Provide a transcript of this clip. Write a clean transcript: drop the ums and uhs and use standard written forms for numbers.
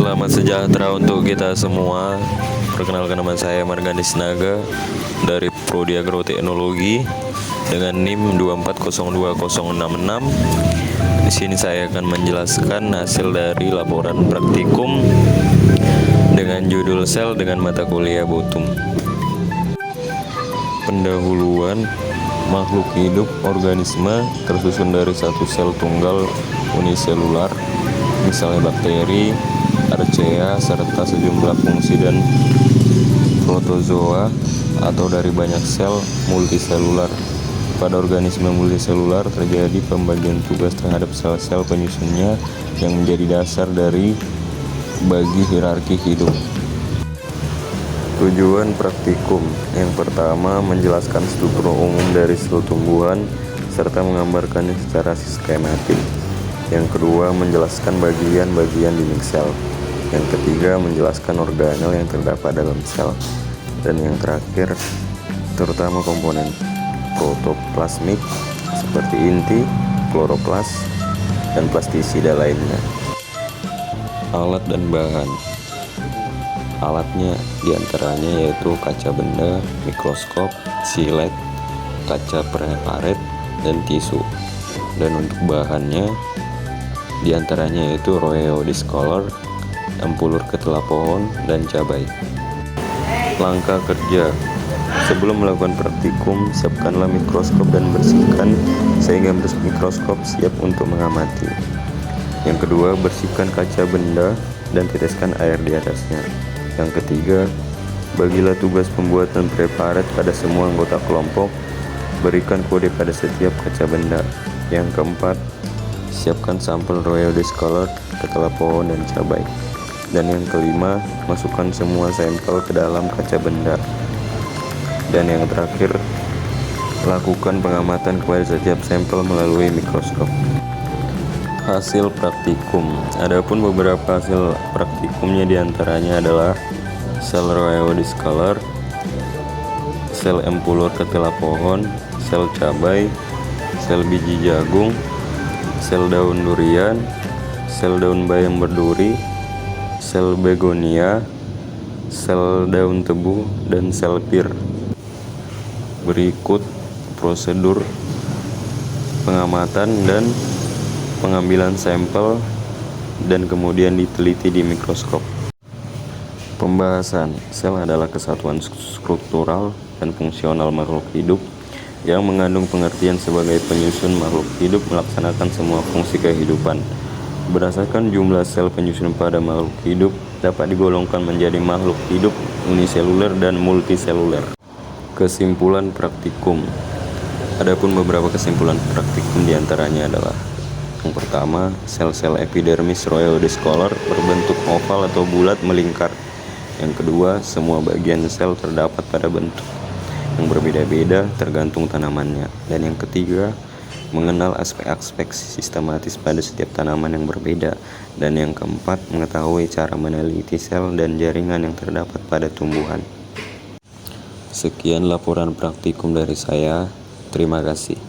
Selamat sejahtera untuk kita semua. Perkenalkan, nama saya Marganis Naga dari Prodi Agroteknologi dengan NIM 2402066. Di sini saya akan menjelaskan hasil dari laporan praktikum dengan judul sel dengan mata kuliah Botum. Pendahuluan. Makhluk hidup organisme tersusun dari satu sel tunggal uniselular, misalnya bakteri, archaea, serta sejumlah fungsi dan protozoa, atau dari banyak sel multiselular. Pada organisme multiselular terjadi pembagian tugas terhadap sel-sel penyusunnya yang menjadi dasar dari bagi hierarki hidup. Tujuan praktikum yang pertama, menjelaskan struktur umum dari sel tumbuhan serta menggambarkannya secara skematik. Yang kedua, menjelaskan bagian-bagian dinding sel. Yang ketiga, menjelaskan organel yang terdapat dalam sel. Dan yang terakhir, terutama komponen protoplasmik seperti inti, kloroplas, dan plastisida lainnya. Alat dan bahan. Alatnya diantaranya yaitu kaca benda, mikroskop, silet, kaca preparet, dan tisu. Dan untuk bahannya diantaranya yaitu roeo discolor, ampulur ketela pohon, dan cabai. Langkah kerja. Sebelum melakukan praktikum, siapkanlah mikroskop dan bersihkan sehingga mikroskop siap untuk mengamati. Yang kedua, bersihkan kaca benda dan titiskan air di atasnya. Yang ketiga, bagilah tugas pembuatan preparat pada semua anggota kelompok. Berikan kode pada setiap kaca benda. Yang keempat, siapkan sampel roeo discolor, ketela pohon, dan cabai. Dan yang kelima, masukkan semua sampel ke dalam kaca benda. Dan yang terakhir, lakukan pengamatan kepada setiap sampel melalui mikroskop. Hasil praktikum. Adapun beberapa hasil praktikumnya diantaranya adalah sel roeo discolor, sel ampulur ketela pohon, sel cabai, sel biji jagung, sel daun durian, sel daun bayam berduri, sel begonia, sel daun tebu, dan sel pir. Berikut prosedur pengamatan dan pengambilan sampel dan kemudian diteliti di mikroskop. Pembahasan. Sel adalah kesatuan struktural dan fungsional makhluk hidup yang mengandung pengertian sebagai penyusun makhluk hidup melaksanakan semua fungsi kehidupan. Berdasarkan jumlah sel penyusun pada makhluk hidup dapat digolongkan menjadi makhluk hidup uniseluler dan multiseluler. Kesimpulan praktikum. Adapun beberapa kesimpulan praktikum diantaranya adalah: yang pertama, sel-sel epidermis roeo discolor berbentuk oval atau bulat melingkar. Yang kedua, semua bagian sel terdapat pada bentuk yang berbeda-beda tergantung tanamannya. Dan yang ketiga, mengenal aspek-aspek sistematis pada setiap tanaman yang berbeda. Dan yang keempat, mengetahui cara meneliti sel dan jaringan yang terdapat pada tumbuhan. Sekian laporan praktikum dari saya. Terima kasih.